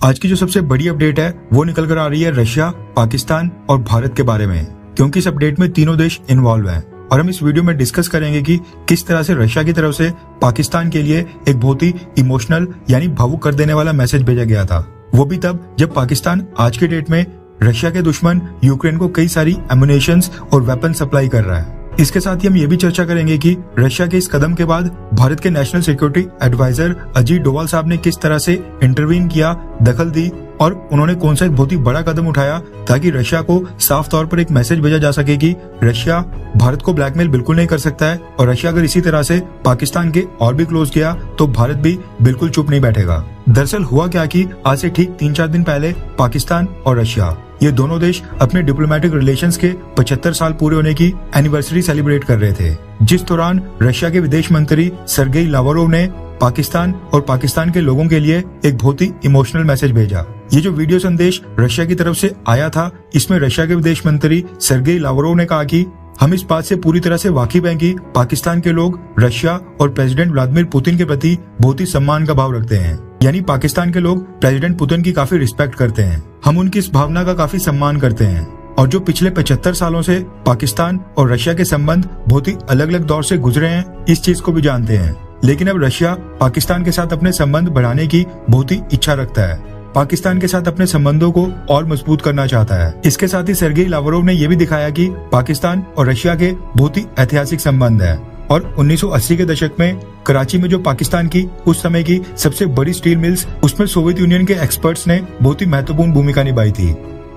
आज की जो सबसे बड़ी अपडेट है वो निकल कर आ रही है रशिया, पाकिस्तान और भारत के बारे में, क्योंकि इस अपडेट में तीनों देश इन्वॉल्व हैं और हम इस वीडियो में डिस्कस करेंगे कि किस तरह से रशिया की तरफ से पाकिस्तान के लिए एक बहुत ही इमोशनल यानी भावुक कर देने वाला मैसेज भेजा गया था। वो भी तब जब पाकिस्तान आज के डेट में रशिया के दुश्मन यूक्रेन को कई सारी एमुनेशंस और वेपन सप्लाई कर रहा है। इसके साथ ही हम ये भी चर्चा करेंगे कि रशिया के इस कदम के बाद भारत के national security adviser Ajit Doval साहब ने किस तरह से इंटरवीन किया, दखल दी और उन्होंने कौन सा एक बहुत ही बड़ा कदम उठाया ताकि रशिया को साफ तौर पर एक मैसेज भेजा जा सके कि रशिया भारत को ब्लैकमेल बिल्कुल नहीं कर सकता है और रशिया अगर इसी तरह से पाकिस्तान के और भी क्लोज गया तो भारत भी बिल्कुल चुप नहीं बैठेगा। दरअसल हुआ क्या कि आज से ठीक 3-4 दिन पहले पाकिस्तान और रशिया ये दोनों देश अपने डिप्लोमेटिक रिलेशंस के 75 साल पूरे होने की एनिवर्सरी सेलिब्रेट कर रहे थे, जिस दौरान रशिया के विदेश मंत्री सर्गेई लावरोव ने पाकिस्तान और पाकिस्तान के लोगों के लिए एक बहुत ही इमोशनल मैसेज भेजा। ये जो वीडियो संदेश रशिया की तरफ से आया था, इसमें रशिया के विदेश मंत्री सर्गेई लावरोव ने कहा कि हम इस बात से पूरी तरह से वाकिफ हैं कि पाकिस्तान के लोग रशिया और प्रेसिडेंट व्लादिमीर पुतिन के प्रति बहुत ही सम्मान का भाव रखते हैं, यानी पाकिस्तान के लोग प्रेसिडेंट पुतिन की काफी रिस्पेक्ट करते हैं। हम उनकी इस भावना का काफी सम्मान करते हैं और जो पिछले 75 सालों से पाकिस्तान और रशिया के संबंध बहुत ही अलग अलग दौर से गुजरे हैं, इस चीज को भी जानते हैं। लेकिन अब रशिया पाकिस्तान के साथ अपने संबंध बढ़ाने की बहुत ही इच्छा रखता है, पाकिस्तान के साथ अपने संबंधों को और मजबूत करना चाहता है। इसके साथ ही सर्गेई लावरोव ने यह भी दिखाया कि पाकिस्तान और रशिया के बहुत ही ऐतिहासिक संबंध है और 1980 के दशक में कराची में जो पाकिस्तान की उस समय की सबसे बड़ी स्टील मिल्स, उसमें सोवियत यूनियन के एक्सपर्ट्स ने बहुत ही महत्वपूर्ण भूमिका निभाई थी।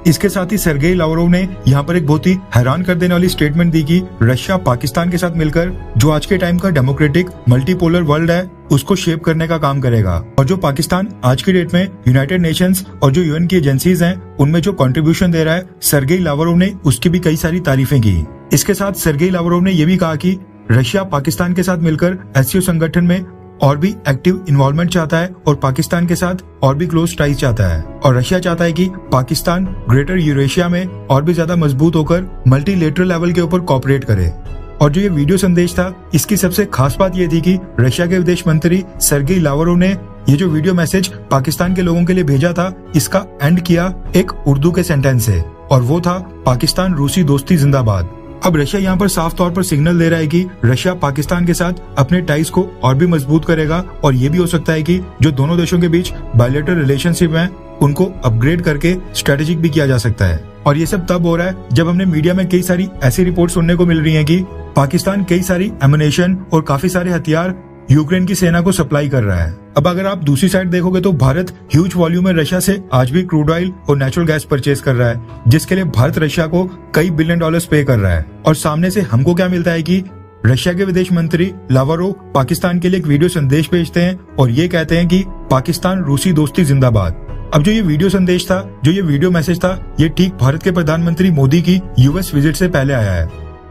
इसके साथ ही सर्गेई लावरोव ने यहाँ पर एक बहुत ही हैरान कर देने वाली स्टेटमेंट दी कि रशिया पाकिस्तान के साथ मिलकर जो आज के टाइम का डेमोक्रेटिक मल्टीपोलर वर्ल्ड है उसको शेप करने का काम करेगा और जो पाकिस्तान आज की डेट में यूनाइटेड नेशंस और जो यूएन की एजेंसीज हैं उनमें जो कंट्रीब्यूशन दे रहा है, सर्गेई लावरोव ने उसकी भी कई सारी तारीफें की। इसके साथ सर्गेई लावरोव ने यह भी कहा कि रशिया पाकिस्तान के साथ मिलकर एससीओ संगठन में और भी एक्टिव इन्वॉल्वमेंट चाहता है और पाकिस्तान के साथ और भी क्लोज टाइज चाहता है और रशिया चाहता है कि पाकिस्तान ग्रेटर यूरेशिया में और भी ज्यादा मजबूत होकर मल्टीलेटरल लेवल के ऊपर कोऑपरेट करे। और जो ये वीडियो संदेश था, इसकी सबसे खास बात ये थी कि रशिया के विदेश मंत्री सर्गेई लावरोव ने ये जो वीडियो मैसेज पाकिस्तान के लोगों के लिए भेजा था, इसका एंड किया एक उर्दू के सेंटेंस से और वो था पाकिस्तान रूसी दोस्ती जिंदाबाद। अब रशिया यहाँ पर साफ तौर पर सिग्नल दे रहा है कि रशिया पाकिस्तान के साथ अपने टाइज को और भी मजबूत करेगा और ये भी हो सकता है कि जो दोनों देशों के बीच बायलैटरल रिलेशनशिप है उनको अपग्रेड करके स्ट्रेटेजिक भी किया जा सकता है। और ये सब तब हो रहा है जब हमने मीडिया में कई सारी ऐसी रिपोर्ट सुनने को मिल रही है कि पाकिस्तान कई सारी एमुनेशन और काफी सारे हथियार यूक्रेन की सेना को सप्लाई कर रहा है। अब अगर आप दूसरी साइड देखोगे तो भारत ह्यूज वॉल्यूम में रशिया से आज भी क्रूड ऑयल और नेचुरल गैस परचेज कर रहा है, जिसके लिए भारत रशिया को कई बिलियन डॉलर्स पे कर रहा है। और सामने से हमको क्या मिलता है कि रशिया के विदेश मंत्री लावरोव पाकिस्तान के लिए एक वीडियो संदेश भेजते हैं और ये कहते हैं कि पाकिस्तान रूसी दोस्ती जिंदाबाद। अब जो ये वीडियो संदेश था, जो ये वीडियो मैसेज था, ये ठीक भारत के प्रधानमंत्री मोदी की यूएस विजिट से पहले आया है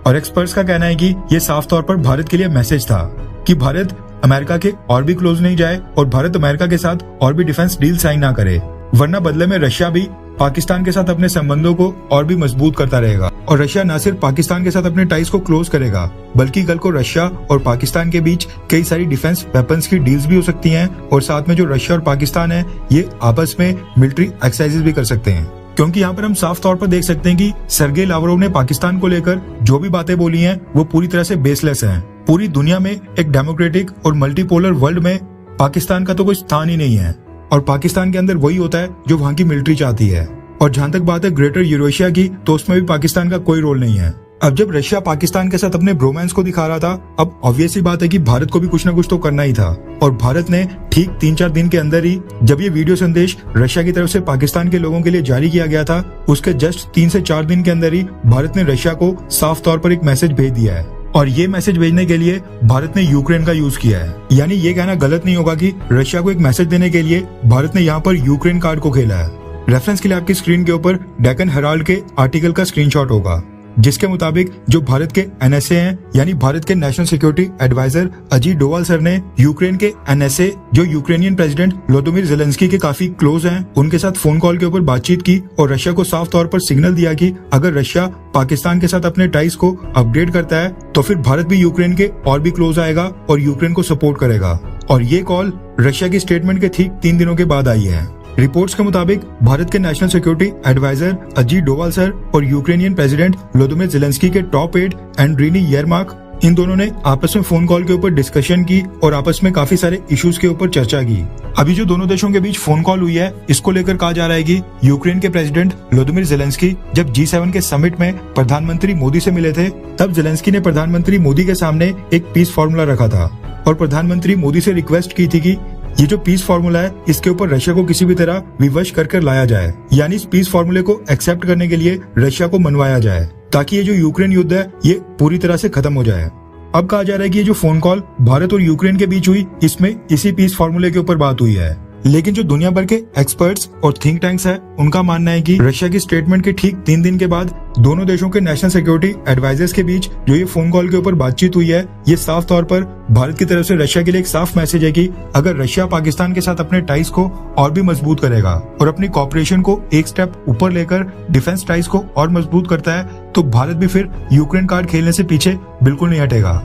और एक्सपर्ट्स का कहना है कि ये साफ तौर पर भारत के लिए मैसेज था कि भारत अमेरिका के और भी क्लोज नहीं जाए और भारत अमेरिका के साथ और भी डिफेंस डील साइन ना करे, वरना बदले में रशिया भी पाकिस्तान के साथ अपने संबंधों को और भी मजबूत करता रहेगा। और रशिया न सिर्फ पाकिस्तान के साथ अपने टाइज को क्लोज करेगा, बल्कि कल को रशिया और पाकिस्तान के बीच कई सारी डिफेंस वेपन्स की डील्स भी हो सकती हैं और साथ में जो रशिया और पाकिस्तान है ये आपस में मिलिट्री एक्सरसाइजेस भी कर सकते हैं। क्योंकि यहाँ पर हम साफ तौर पर देख सकते हैं कि सर्गेई लावरोव ने पाकिस्तान को लेकर जो भी बातें बोली हैं वो पूरी तरह से बेसलेस हैं। पूरी दुनिया में एक डेमोक्रेटिक और मल्टीपोलर वर्ल्ड में पाकिस्तान का तो कोई स्थान ही नहीं है और पाकिस्तान के अंदर वही होता है जो वहाँ की मिलिट्री चाहती है। और जहाँ तक बात है ग्रेटर यूरेशिया की, तो उसमें भी पाकिस्तान का कोई रोल नहीं है। अब जब रशिया पाकिस्तान के साथ अपने ब्रोमांस को दिखा रहा था, अब ऑब्वियस सी बात है कि भारत को भी कुछ न कुछ तो करना ही था और भारत ने ठीक 3-4 दिन के अंदर ही, जब ये वीडियो संदेश रशिया की तरफ से पाकिस्तान के लोगों के लिए जारी किया गया था, उसके जस्ट 3 से 4 दिन के अंदर ही भारत ने रशिया को साफ तौर पर एक मैसेज भेज दिया है और ये मैसेज भेजने के लिए भारत ने यूक्रेन का यूज किया है। यानी ये कहना गलत नहीं होगा कि रशिया को एक मैसेज देने के लिए भारत ने यहाँ पर यूक्रेन कार्ड को खेला है। रेफरेंस के लिए आपकी स्क्रीन के ऊपर डेक्कन हेराल्ड के आर्टिकल का स्क्रीनशॉट होगा, जिसके मुताबिक जो भारत के एनएसए हैं, यानी भारत के national security adviser Ajit Doval sir ने यूक्रेन के एनएसए जो यूक्रेनियन प्रेसिडेंट व्लादिमीर ज़ेलेंस्की के काफी क्लोज हैं, उनके साथ फोन कॉल के ऊपर बातचीत की और रशिया को साफ तौर पर सिग्नल दिया कि अगर रशिया पाकिस्तान के साथ अपने टाइज को अपग्रेड करता है तो फिर भारत भी यूक्रेन के और भी क्लोज आएगा और यूक्रेन को सपोर्ट करेगा। और ये कॉल रशिया की स्टेटमेंट के ठीक 3 दिनों के बाद आई है। रिपोर्ट्स के मुताबिक भारत के national security adviser Ajit Doval sir और यूक्रेनियन प्रेसिडेंट व्लादिमीर ज़ेलेंस्की के टॉप एड एंड्रीनी येरमाक, इन दोनों ने आपस में फोन कॉल के ऊपर डिस्कशन की और आपस में काफी सारे इश्यूज के ऊपर चर्चा की। अभी जो दोनों देशों के बीच फोन कॉल हुई है, इसको लेकर कहा जा रहा है कि यूक्रेन के प्रेसिडेंट व्लादिमीर ज़ेलेंस्की जब G7 के समिट में प्रधानमंत्री मोदी से मिले थे, तब ज़ेलेंस्की ने प्रधानमंत्री मोदी के सामने एक पीस फार्मूला रखा था और प्रधानमंत्री मोदी से रिक्वेस्ट की थी कि ये जो पीस फार्मूला है, इसके ऊपर रशिया को किसी भी तरह विवश कर लाया जाए, यानी इस पीस फार्मूले को एक्सेप्ट करने के लिए रशिया को मनवाया जाए, ताकि ये जो यूक्रेन युद्ध है ये पूरी तरह से खत्म हो जाए। अब कहा जा रहा है कि ये जो फोन कॉल भारत और यूक्रेन के बीच हुई, इसमें इसी पीस फार्मूले के ऊपर बात हुई है। लेकिन जो दुनिया भर के एक्सपर्ट्स और थिंक टैंक्स है, उनका मानना है कि रशिया की स्टेटमेंट के ठीक 3 दिन के बाद दोनों देशों के नेशनल सिक्योरिटी एडवाइजर्स के बीच जो ये फोन कॉल के ऊपर बातचीत हुई है, ये साफ तौर पर भारत की तरफ से रशिया के लिए एक साफ मैसेज है कि अगर रशिया पाकिस्तान के साथ अपने टाइज को और भी मजबूत करेगा और अपनी कॉपरेशन को एक स्टेप ऊपर लेकर डिफेंस टाइज को और मजबूत करता है, तो भारत भी फिर यूक्रेन कार्ड खेलने से पीछे बिल्कुल नहीं हटेगा।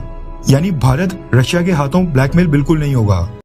यानी भारत रशिया के हाथों ब्लैकमेल बिल्कुल नहीं होगा।